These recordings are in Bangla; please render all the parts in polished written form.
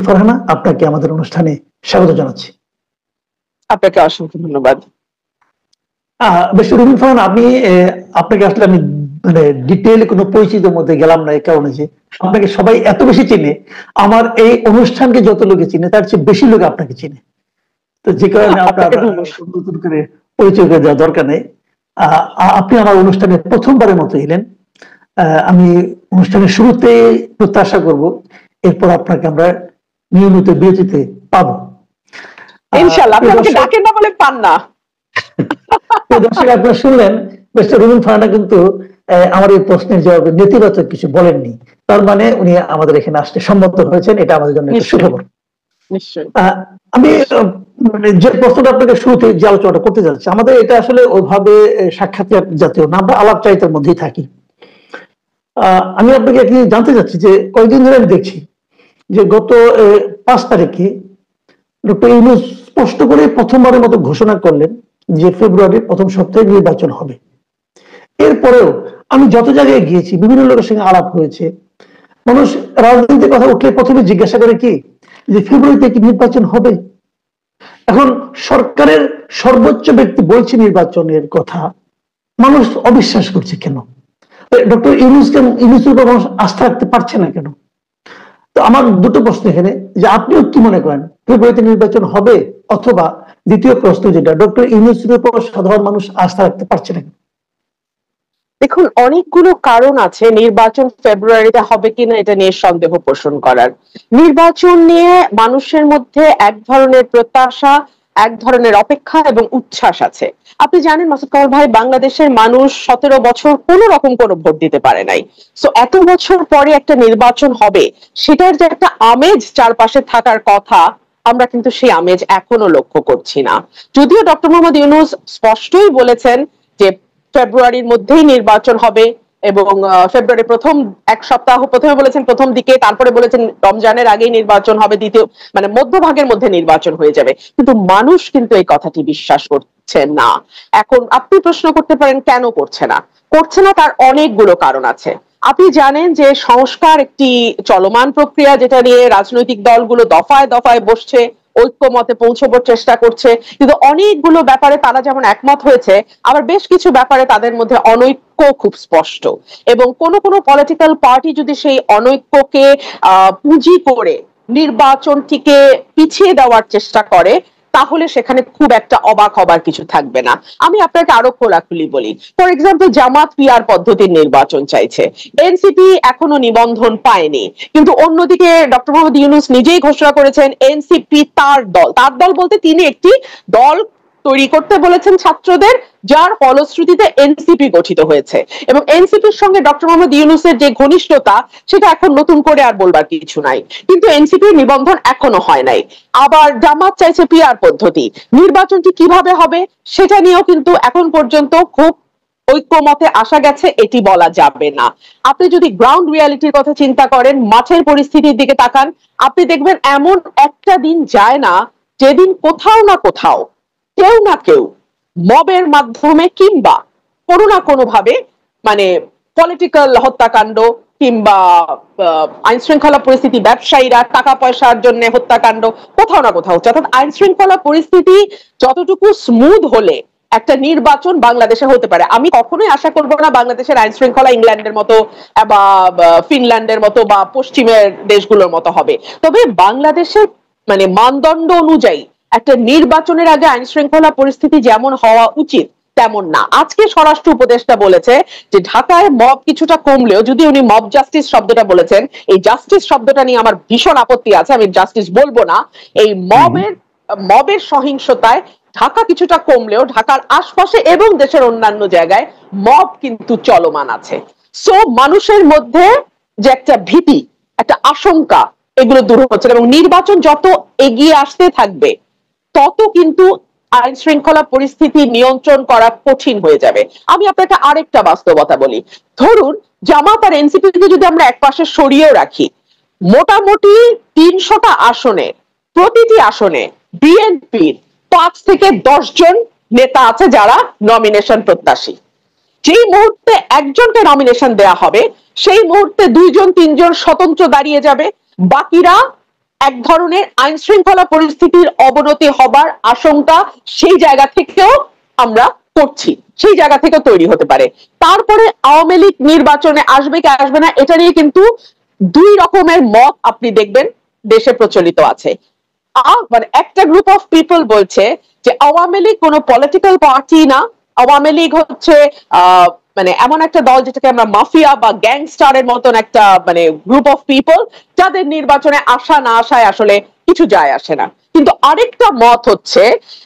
ফারহানা, আপনাকে আমাদের অনুষ্ঠানে স্বাগত জানাচ্ছি। আপনাকে অসংখ্য ধন্যবাদ। রুমিন ফারহানা, আপনাকে আসলে আমি মানে ডিটেইল কোনো পরিচিতির মধ্যে গেলাম না, এই কারণে যে আপনাকে সবাই এত বেশি চিনে, আমার এই অনুষ্ঠানকে যত লোকে চিনে তার চেয়ে বেশি লোক আপনাকে চিনে, তো যে কারণে আপনার নতুন করে পরিচয় করে দেওয়া দরকার নেই। আপনি আমার অনুষ্ঠানে প্রথমবারের মতো এলেন। আমি অনুষ্ঠানের শুরুতে প্রত্যাশা করব এরপর আপনাকে আমরা নিয়মিত বিরতিতে পাবো ইনশাআল্লাহ। আপনি আমাকে ডাকেন না বলে পান না। দর্শক, আপনারা শুনলেন মিস্টার রুমিন ফারহানা কিন্তু আমার এই প্রশ্নের জবাবে নেতিবাচক কিছু বলেননি, তার মানে উনি আমাদের এখানে আসতে সম্মত হয়েছেন, এটা আমাদের জন্য একটা সুখবর। আমি যে প্রশ্নটা আপনাকে শুরুতে যে আলোচনাটা করতে যাচ্ছি, আমাদের এটা আসলে ওইভাবে সাক্ষাৎকার জাতীয় না, আমরা আলাপচারিতার মধ্যেই থাকি। আমি আপনাকে একটি জানতে চাচ্ছি যে কয়েকদিন ধরে আমি দেখছি যে গত 5 তারিখে ডক্টর ইউনূস স্পষ্ট করে প্রথমবারের মতো ঘোষণা করলেন যে ফেব্রুয়ারির প্রথম সপ্তাহে নির্বাচন হবে। এরপরেও আমি যত জায়গায় গিয়েছি, বিভিন্ন লোকের সঙ্গে আলাপ হয়েছে, মানুষ রাজনীতির কথা উঠলে প্রথমে জিজ্ঞাসা করে কি যে ফেব্রুয়ারিতে কি নির্বাচন হবে। এখন সরকারের সর্বোচ্চ ব্যক্তি বলছে নির্বাচনের কথা, মানুষ অবিশ্বাস করছে কেন? ডক্টর ইউনূসের উপর মানুষ আস্থা রাখতে পারছে না কেন? তো আমার দুটো প্রশ্ন এখানে, যে আপনিও কি মনে করেন ফেব্রুয়ারিতে নির্বাচন হবে, অথবা দ্বিতীয় প্রশ্ন যেটা, ডক্টর ইউনূসের উপর সাধারণ মানুষ আস্থা রাখতে পারছে না কেন? দেখুন, অনেকগুলো কারণ আছে নির্বাচন ফেব্রুয়ারিতে হবে কিনা এটা নিয়ে সন্দেহ পোষণ করার। নির্বাচন নিয়ে মানুষের মধ্যে এক ধরনের প্রত্যাশা, এক ধরনের অপেক্ষা এবং উচ্ছ্বাস আছে। আপনি জানেন মাসুদ কামাল ভাই, বাংলাদেশের মানুষ 17 বছর কোন রকম কোনো ভোট দিতে পারে নাই। সো এত বছর পরে একটা নির্বাচন হবে, সেটার যে একটা আমেজ চারপাশে থাকার কথা, আমরা কিন্তু সেই আমেজ এখনো লক্ষ্য করছি না। যদিও ডক্টর মোহাম্মদ ইউনূস স্পষ্টই বলেছেন যে ফেব্রুয়ারির মধ্যেই নির্বাচন হবে, এবং ফেব্রুয়ারি প্রথম এক সপ্তাহ, প্রথমে বলেছেন প্রথম দিকে, তারপরে বলেছেন রমজানের আগেই নির্বাচন হবে, দ্বিতীয় মানে মধ্যভাগের মধ্যে নির্বাচন হয়ে যাবে। কিন্তু মানুষ কিন্তু এই কথাটি বিশ্বাস করছে না। এখন আপনি প্রশ্ন করতে পারেন কেন করছে না? করছে না তার অনেকগুলো কারণ আছে। আপনি জানেন যে সংস্কার একটি চলমান প্রক্রিয়া, যেটা নিয়ে রাজনৈতিক দলগুলো দফায় দফায় বসছে, ঐক্যমতে পৌঁছবার চেষ্টা করছে, কিন্তু অনেকগুলো ব্যাপারে তারা যেমন একমত হয়েছে, আবার বেশ কিছু ব্যাপারে তাদের মধ্যে অনৈক্য খুব স্পষ্ট। এবং কোন কোন পলিটিক্যাল পার্টি যদি সেই অনৈক্যকে পুঁজি করে নির্বাচনটিকে পিছিয়ে দেওয়ার চেষ্টা করে, তাহলে সেখানে খুব একটা অবাক হবার কিছু থাকবে না। আমি আপনাকে আরো খোলাখুলি বলি। ফর এক্সাম্পল, জামাত পিআর পদ্ধতির নির্বাচন চাইছে, এনসিপি এখনো নিবন্ধন পায়নি, কিন্তু অন্যদিকে ডক্টর মোহাম্মদ ইউনূস নিজেই ঘোষণা করেছেন এনসিপি তার দল বলতে তিনি একটি দল তৈরি করতে বলেছেন ছাত্রদের, যার ফলশ্রুতিতে এনসিপি গঠিত হয়েছে। এবং এনসিপির সঙ্গে ডক্টর মোহাম্মদ ইউনূসের যে ঘনিষ্ঠতা, সেটা এখন নতুন করে আর বলবার কিছু নাই, কিন্তু এনসিপির নিবন্ধন এখনো হয় নাই। আবার জামাত চাইছে পিআর পদ্ধতি। নির্বাচনটি কিভাবে হবে সেটা নিয়েও কিন্তু এখন পর্যন্ত খুব ঐক্যমতে আসা গেছে এটি বলা যাবে না। আপনি যদি গ্রাউন্ড রিয়ালিটির কথা চিন্তা করেন, মাঠের পরিস্থিতির দিকে তাকান, আপনি দেখবেন এমন একটা দিন যায় না যেদিন কোথাও না কোথাও কেউ না কেউ মবের মাধ্যমে কিংবা কোনো না কোনো ভাবে, মানে পলিটিক্যাল হত্যাকাণ্ড কিংবা আইন শৃঙ্খলা পরিস্থিতি, ব্যবসায়ীরা টাকা পয়সার জন্য হত্যাকাণ্ড কোথাও না কোথাও হচ্ছে। অর্থাৎ আইন শৃঙ্খলা পরিস্থিতি যতটুকু স্মুথ হলে একটা নির্বাচন বাংলাদেশে হতে পারে। আমি কখনোই আশা করব না বাংলাদেশের আইন শৃঙ্খলা ইংল্যান্ডের মতো বা ফিনল্যান্ডের মতো বা পশ্চিমের দেশগুলোর মতো হবে, তবে বাংলাদেশের মানে মানদণ্ড অনুযায়ী একটা নির্বাচনের আগে আইন শৃঙ্খলা পরিস্থিতি যেমন হওয়া উচিত তেমন না। আজকে স্বরাষ্ট্র উপদেষ্টা বলেছে যে ঢাকায় মব কিছুটা কমলেও, যদি উনি মব জাস্টিস শব্দটা বলেছেন, এই জাস্টিস শব্দটা নিয়ে আমার ভীষণ আপত্তি আছে, আমি জাস্টিস বলবো না। এই মবের সহিংসতায় ঢাকা কিছুটা কমলেও ঢাকার আশপাশে এবং দেশের অন্যান্য জায়গায় মব কিন্তু চলমান আছে। সো মানুষের মধ্যে যে একটা ভীতি, একটা আশঙ্কা, এগুলো দূর হচ্ছে, এবং নির্বাচন যত এগিয়ে আসতে থাকবে তত কিন্তু আইন শৃঙ্খলা পরিস্থিতি নিয়ন্ত্রণ করা কঠিন হয়ে যাবে। আমি আপনাকে আরেকটা বাস্তবতা বলি। ধরুন জামাত আর এনসিপিকে যদি আমরা একপাশে সরিয়েও রাখি, মোটামুটি 300টা আসনে, প্রতিটি আসনে বিএনপির 5 থেকে 10 জন নেতা আছে যারা নমিনেশন প্রত্যাশী। যেই মুহূর্তে একজনকে নমিনেশন দেয়া হবে, সেই মুহূর্তে 2 জন 3 জন স্বতন্ত্র দাঁড়িয়ে যাবে, বাকিরা এক ধরনের আইন শৃঙ্খলা পরিস্থিতির অবনতি হবার আশঙ্কা সেই জায়গা থেকেও আমরা করছি, সেই জায়গা থেকে তৈরি হতে পারে। তারপরে আওয়ামী লীগ নির্বাচনে আসবে কি আসবে না এটা নিয়ে কিন্তু দুই রকমের মত আপনি দেখবেন দেশে প্রচলিত আছে। মানে একটা গ্রুপ অফ পিপল বলছে যে আওয়ামী লীগ কোনো পলিটিক্যাল পার্টি না, আওয়ামী লীগ হচ্ছে মানে এমন একটা দল যেটাকে আমরা মাফিয়া বা গ্যাংস্টারের মতন একটা মানে গ্রুপ অফ পিপল, যাদের নির্বাচনে আসা না আসায় আসলে কিছু যায় আসে না। কিন্তু আরেকটা মত হচ্ছে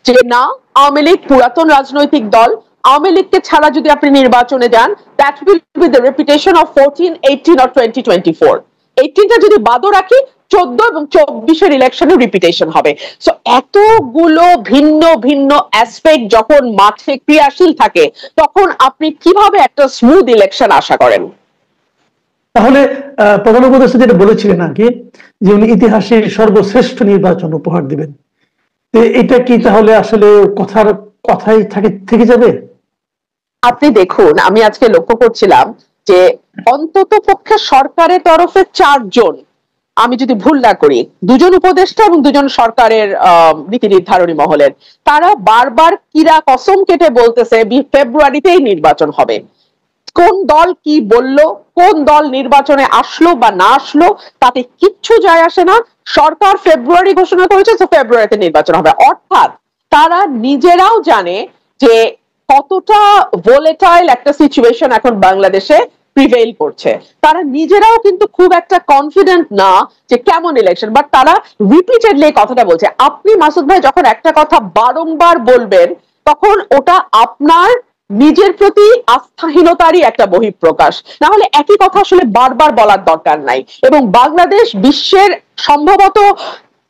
যে না, আওয়ামী লীগ পুরাতন রাজনৈতিক দল, আওয়ামী লীগকে ছাড়া যদি আপনি নির্বাচনে যান, that will be the reputation of 14, 18 or 2024। 18টা যদি বাদও রাখি, 14 এবং 24-এর ইলেকশনে রিপিটেশন হবে। সো এতগুলো ভিন্ন ভিন্ন অ্যাসপেক্ট যখন মাঠে ক্রিয়াশীল থাকে, তখন আপনি কিভাবে একটা স্মুথ ইলেকশন আশা করেন? তাহলে প্রধান উপদেষ্টা যেটা বলেছিলেন আর কি, যে উনি ইতিহাসের সর্বশ্রেষ্ঠ নির্বাচন উপহার দিবেন, এটা কি তাহলে আসলে কথাই থেকে যাবে? আপনি দেখুন, আমি আজকে লক্ষ্য করছিলাম যে অন্তত পক্ষে সরকারের তরফে 4 জন, আমি যদি ভুল না করি 2 জন উপদেষ্টা এবং 2 জন সরকারের নীতি নির্ধারণী মহলের, তারা বারবার কিরা কসম কেটে বলতেছে ফেব্রুয়ারিতেই নির্বাচন হবে। কোন দল কি বলল, কোন দল নির্বাচনে আসলো বা না আসলো, তাতে কিচ্ছু যায় আসে না। সরকার ফেব্রুয়ারি ঘোষণা করেছে, তো ফেব্রুয়ারিতে নির্বাচন হবে। অর্থাৎ তারা নিজেরাও জানে যে কতটা ভোলেটাইল একটা সিচুয়েশন এখন বাংলাদেশে প্রিভেইল করছে। তারা নিজেরাও কিন্তু খুব একটা কনফিডেন্ট না যে কেমন ইলেকশন, বাট তারা রিপিটেডলি কথাটা বলছে। আপনি মাসুদ ভাই যখন একটা কথা বারংবার বলবেন, তখন ওটা আপনার নিজের প্রতি আস্থাহীনতারই একটা বহিঃপ্রকাশ। না হলে একই কথা আসলে বারবার বলার দরকার নাই। এবং বাংলাদেশ বিশ্বের সম্ভবত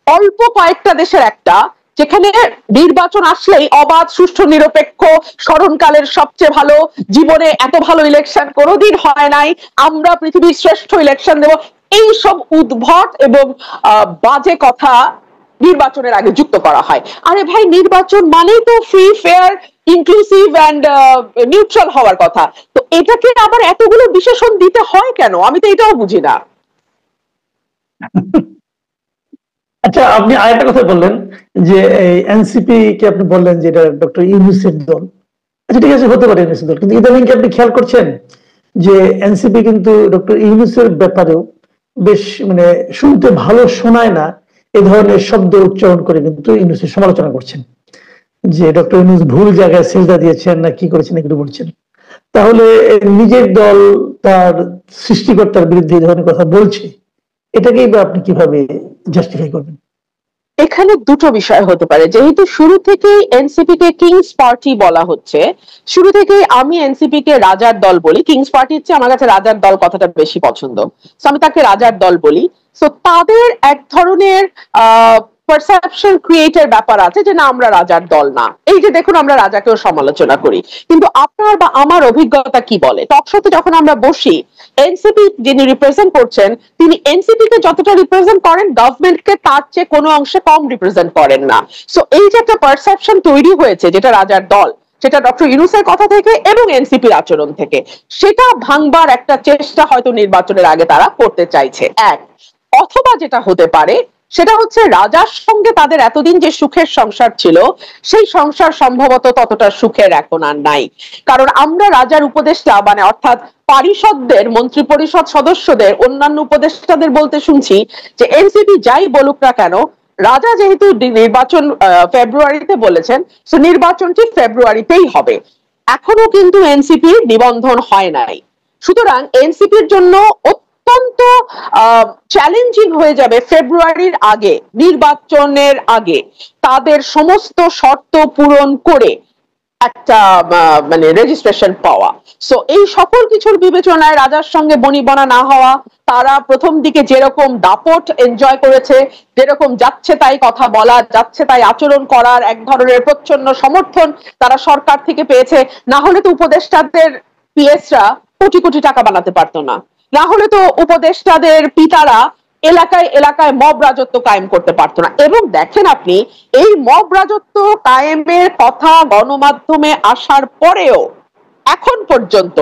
অল্প কয়েকটা দেশের একটা, যেখানে নির্বাচন আসলেই অবাধ, সুষ্ঠু, নিরপেক্ষ, স্মরণকালের সবচেয়ে ভালো, জীবনে এত ভালো ইলেকশন কোনোদিন হয় নাই, আমরা পৃথিবীর শ্রেষ্ঠ ইলেকশন দেব, এই সব উদ্ভট এবং বাজে কথা নির্বাচনের আগে যুক্ত করা হয়। আরে ভাই, নির্বাচন মানেই তো free, fair, inclusive and neutral হওয়ার কথা। তো এটাকে আবার এতগুলো বিশেষণ দিতে হয় কেন? আমি তো এটাও বুঝি না। আচ্ছা, আপনি আরেকটা কথা বললেন যে এনসিপি কে আপনি বললেন যে এটা ডক্টর ইউনূসের দল। আচ্ছা ঠিক আছে, হতে পারে এনসিপি দল, কিন্তু ইদানিং কি আপনি খেয়াল করছেন যে এনসিপি কিন্তু ডক্টর ইউনূসের ব্যাপারেও বেশ মানে শুনতে ভালো শোনায় না এই ধরনের শব্দ উচ্চারণ করে কিন্তু ইউনূসের সমালোচনা করছেন, যে ডক্টর ইউনূস ভুল জায়গায় সেজদা দিয়েছেন না কি করেছেন এগুলো বলছেন। তাহলে নিজের দল তার সৃষ্টিকর্তার বিরুদ্ধে এই ধরনের কথা বলছে, এটাকেই বা আপনি কিভাবে জাস্টিফাই করবেন? এখানে দুটো বিষয় হতে পারে। যেহেতু শুরু থেকেই এনসিপি কে কিংস পার্টি বলা হচ্ছে, শুরু থেকেই আমি এনসিপি কে রাজার দল বলি। কিংস পার্টির চেয়ে আমার কাছে রাজার দল কথাটা বেশি পছন্দ, তো আমি তাকে রাজার দল বলি। তো তাদের এক ধরনের পারসেপশন ক্রিয়েটের ব্যাপার আছে যে না, আমরা রাজার দল না। এই যে দেখুন, আমরা রাজাকেও সমালোচনা করি, কিন্তু আপনার বা আমার অভিজ্ঞতা কি বলে, টকশোতে যখন আমরা বসি, এনসিপি যিনি রিপ্রেজেন্ট করছেন, তিনি এনসিপি কে যতটা রিপ্রেজেন্ট করেন, গভর্নমেন্টকে তার চেয়ে কোনো অংশে কম রিপ্রেজেন্ট করেন না। সো এই যে একটা পারসেপশন তৈরি হয়েছে যেটা রাজার দল, সেটা ডক্টর ইউনূসের কথা থেকে এবং এনসিপির আচরণ থেকে, সেটা ভাঙবার একটা চেষ্টা হয়তো নির্বাচনের আগে তারা করতে চাইছে। এক, অথবা যেটা হতে পারে সেটা হচ্ছে রাজার সঙ্গে তাদের এতদিন যে সুখের সংসার ছিল, সেই সংসার সম্ভবত ততটা সুখের এখন আর নাই। কারণ আমরা রাজার উপদেষ্টা মানে অর্থাৎ পারিষদদের, মন্ত্রী পরিষদ সদস্যদের, অন্যান্য উপদেষ্টাদের বলতে শুনছি যে এনসিপি যাই বলুক না কেন, রাজা যেহেতু নির্বাচন ফেব্রুয়ারিতে বলেছেন, তো নির্বাচনটি ফেব্রুয়ারিতেই হবে। এখনো কিন্তু এনসিপি নিবন্ধন হয় নাই। সুতরাং এনসিপির জন্য অত্যন্ত চ্যালেঞ্জিং হয়ে যাবে ফেব্রুয়ারির আগে, নির্বাচনের আগে তাদের সমস্ত শর্ত পূরণ করে একটা মানে রেজিস্ট্রেশন পাওয়া। সো এই সকল কিছুর বিবেচনায় রাজার সঙ্গে বনিবনা না হওয়া, তারা প্রথম দিকে যেরকম দাপট এনজয় করেছে, যেরকম যাচ্ছে তাই কথা বলা, যাচ্ছে তাই আচরণ করার এক ধরনের প্রচ্ছন্ন সমর্থন তারা সরকার থেকে পেয়েছে। না হলে তো উপদেষ্টাদের পিএসরা কোটি কোটি টাকা বানাতে পারতো না, না হলে তো উপদেষ্টাদের পিতারা এলাকায় এলাকায় মব রাজত্ব কায়েম করতে পারতো না। এবং দেখেন আপনি, এই মব রাজত্ব কায়েমের কথা গণমাধ্যমে আসার পরেও এখন পর্যন্ত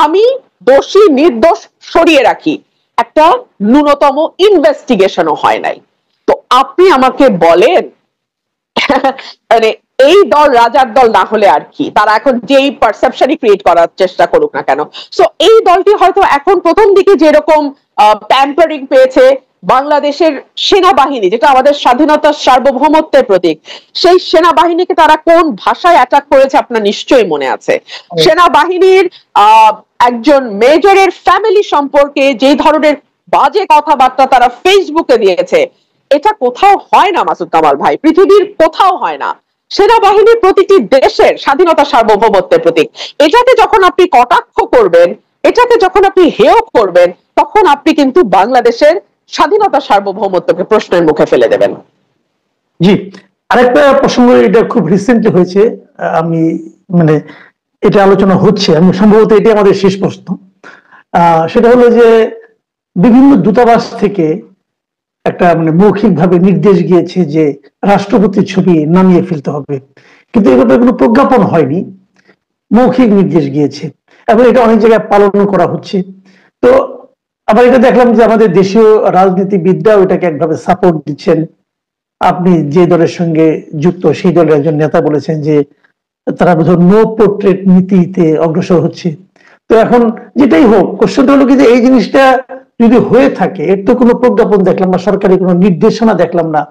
আমি দোষী নির্দোষ সরিয়ে রাখি, একটা ন্যূনতম ইনভেস্টিগেশনও হয় নাই। তো আপনি আমাকে বলেন মানে এই দল রাজার দল না হলে আর কি, তারা এখন যেই পারসেপশনই ক্রিয়েট করার চেষ্টা করুক না কেন, সো এই দলটি হয়তো এখন প্রথম দিকে যেরকম প্যাম্পারিং পেয়েছে, বাংলাদেশের সেনাবাহিনী যেটা আমাদের স্বাধীনতার সার্বভৌমত্বের প্রতীক, সেই সেনাবাহিনীকে তারা কোন ভাষায় অ্যাটাক করেছে আপনার নিশ্চয়ই মনে আছে। সেনাবাহিনীর একজন মেজরের ফ্যামিলি সম্পর্কে যে ধরনের বাজে কথাবার্তা তারা ফেসবুকে দিয়েছে, এটা কোথাও হয় না মাসুদ কামাল ভাই, পৃথিবীর কোথাও হয় না। সেনাবাহিনী প্রতিটি দেশের স্বাধীনতা সার্বভৌমত্বের প্রতীক। এটাকে যখন আপনি কটাক্ষ করবেন, এটাকে যখন আপনি হেয় করবেন, তখন আপনি কিন্তু বাংলাদেশের স্বাধীনতা সার্বভৌমত্বকে প্রশ্নের মুখে ফেলে দেবেন। জি, আরেকটা প্রসঙ্গ, এটা খুব রিসেন্টলি হয়েছে, আমি মানে এটা আলোচনা হচ্ছে, আমি সম্ভবত এটি আমাদের শেষ প্রশ্ন, সেটা হলো যে বিভিন্ন দূতাবাস থেকে একটা মানে মৌখিকভাবে নির্দেশ গিয়েছে যে রাষ্ট্রপতির ছবি নামিয়ে ফেলতে হবে, কিন্তু এ ব্যাপারে কোনো প্রজ্ঞাপন হয়নি, মৌখিক নির্দেশ গিয়েছে এবং এটা অনেক জায়গায় পালন করা হচ্ছে। তো আবার এটা দেখলাম যে আমাদের দেশীয় রাজনীতিবিদরাও এটাকে একভাবে সাপোর্ট দিচ্ছেন। আপনি যে দলের সঙ্গে যুক্ত সেই দলের একজন নেতা বলেছেন যে তারা বোধহয় নো পোর্ট্রেট নীতিতে অগ্রসর হচ্ছে। তো এখন যেটাই হোক, কোশ্চেনটা হলো কি যে এই জিনিসটা যদি হয়ে থাকে, এর তো কোনো প্রজ্ঞাপন দেখলাম না, সরকারি কোনো নির্দেশনা দেখলাম না,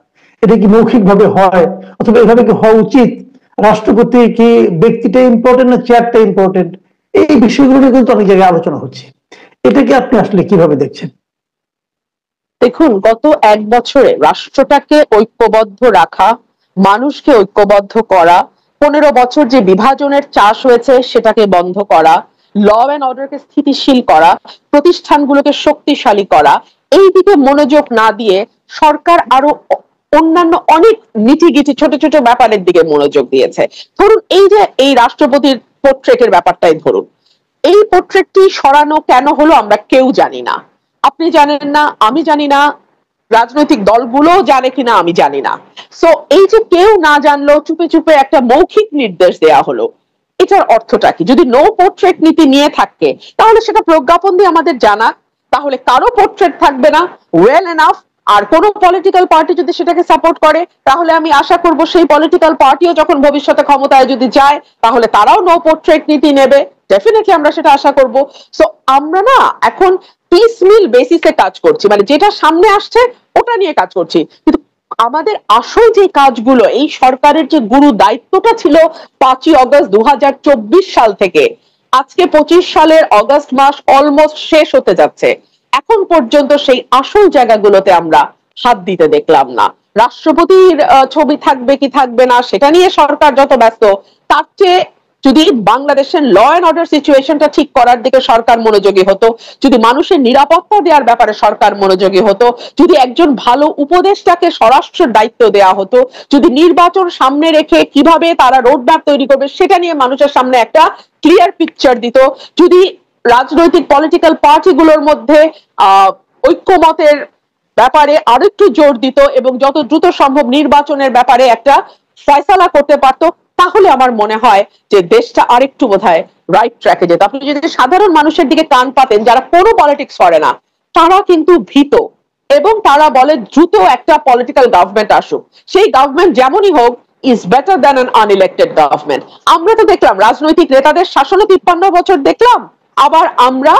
এটা কি মৌখিক ভাবে হয় অথবা এভাবে কি হওয়া উচিত? রাষ্ট্রপতি কি ব্যক্তিটা ইম্পর্টেন্ট না চেয়ারটা ইম্পর্টেন্ট? এই বিষয়গুলো নিয়ে কিন্তু অনেক জায়গায় আলোচনা হচ্ছে, এটাকে আপনি আসলে কিভাবে দেখছেন? দেখুন, গত এক বছরে রাষ্ট্রটাকে ঐক্যবদ্ধ রাখা, মানুষকে ঐক্যবদ্ধ করা, 15 বছর যে বিভাজনের চাষ হয়েছে সেটাকে বন্ধ করা, ল অ্যান্ড অর্ডারকে স্থিতিশীল করা, প্রতিষ্ঠানগুলোকে শক্তিশালী করা, এই দিকে মনোযোগ না দিয়ে সরকার আরো অন্যান্য অনেক নিটিগিটি ছোট ছোট ব্যাপারের দিকে মনোযোগ দিয়েছে। ধরুন এই যে এই রাষ্ট্রপতির পোর্ট্রেটের ব্যাপারটাই ধরুন, এই পোর্ট্রেটটি সরানো কেন হলো আমরা কেউ জানি না, আপনি জানেন না, আমি জানি না, রাজনৈতিক দলগুলো জানে কিনা আমি জানি না। সো এই যে কেউ না জানলো, চুপে চুপে একটা মৌখিক নির্দেশ দেয়া হলো, এটার অর্থটা কি? যদি নো পোর্ট্রেট নীতি নিয়ে থাকে তাহলে সেটা প্রজ্ঞাপন দিয়ে আমাদের জানা, তাহলে কারো পোর্ট্রেট থাকবে না, ওয়েল এনাফ। আর কোন পলিটিক্যাল পার্টি যদি সেটাকে সাপোর্ট করে, তাহলে আমি আশা করব সেই পলিটিক্যাল পার্টিও যখন ভবিষ্যতে ক্ষমতায় যদি যায়, তাহলে তারাও নো পোর্ট্রেট নীতি নেবে, ডেফিনেটলি আমরা সেটা আশা করব। সো আমরা না এখন পিসমিল বেসিসে কাজ করছি, মানে যেটা সামনে আসছে ওটা নিয়ে কাজ করছি, কিন্তু আমাদের আসল যে কাজগুলো, এই সরকারের যে গুরু দায়িত্বটা ছিল 5ই অগস্ট 2024 সাল থেকে আজকে 25 সালের অগস্ট মাস অলমোস্ট শেষ হতে যাচ্ছে, এখন পর্যন্ত সেই আসল জায়গাগুলোতে আমরা হাত দিতে দেখলাম না। রাষ্ট্রপতির ছবি থাকবে কি থাকবে না সেটা নিয়ে সরকার যত ব্যস্ত, তার চেয়ে যদি বাংলাদেশের ল অ্যান্ড অর্ডার সিচুয়েশনটা ঠিক করার দিকে সরকার মনোযোগী হতো, যদি মানুষের নিরাপত্তা দেওয়ার ব্যাপারে সরকার মনোযোগী হতো, যদি একজন ভালো উপদেষ্টাকে স্বরাষ্ট্র দায়িত্ব দেওয়া হতো, যদি নির্বাচন সামনে রেখে কিভাবে তারা রোডম্যাপ তৈরি করবে সেটা নিয়ে মানুষের সামনে একটা ক্লিয়ার পিকচার দিত, যদি রাজনৈতিক পলিটিক্যাল পার্টিগুলোর মধ্যে ঐক্যমতের ব্যাপারে আরেকটু জোর দিত এবং যত দ্রুত সম্ভব নির্বাচনের ব্যাপারে একটা ফয়সালা করতে পারতো, তাহলে আমার মনে হয় যে দেশটা আরেকটু বোধহয় রাইট ট্র্যাকে যেত। আপনি যদি সাধারণ মানুষের দিকে কান পাতেন যারা কোনো পলিটিক্স করে না, তারা কিন্তু ভীত এবং তারা বলে দ্রুত একটা পলিটিক্যাল গভর্নমেন্ট আসুক, সেই গভর্নমেন্ট যেমনই হোক is better than an unelected government. আমরা তো দেখলাম রাজনৈতিক নেতাদের শাসনও 53 বছর দেখলাম, আবার আমরা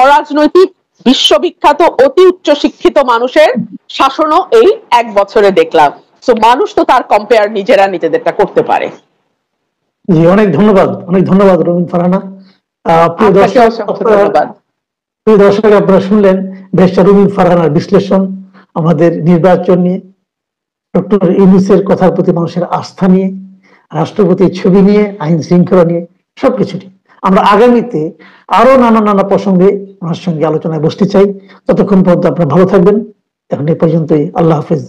অরাজনৈতিক বিশ্ববিখ্যাত অতি উচ্চ শিক্ষিত মানুষের শাসনও এই এক বছরে দেখলাম। সো মানুষ তো তার কম্পেয়ার নিজেরা নিজেদেরটা করতে পারে। জি, অনেক ধন্যবাদ, অনেক ধন্যবাদ রুমিন ফারহানা। প্রিয় দর্শক, আপনারা শুনলেন ব্যারিস্টার রুমিন ফারহানার বিশ্লেষণ আমাদের নির্বাচন নিয়ে, ডক্টর ইউনূসের কথার প্রতি মানুষের আস্থা নিয়ে, রাষ্ট্রপতির ছবি নিয়ে, আইন শৃঙ্খলা নিয়ে, সবকিছু নিয়ে। আমরা আগামীতে আরো নানা প্রসঙ্গে ওনার সঙ্গে আলোচনায় বসতে চাই। ততক্ষণ পর্যন্ত আপনারা ভালো থাকবেন। এখন এই পর্যন্তই, আল্লাহ হাফেজ।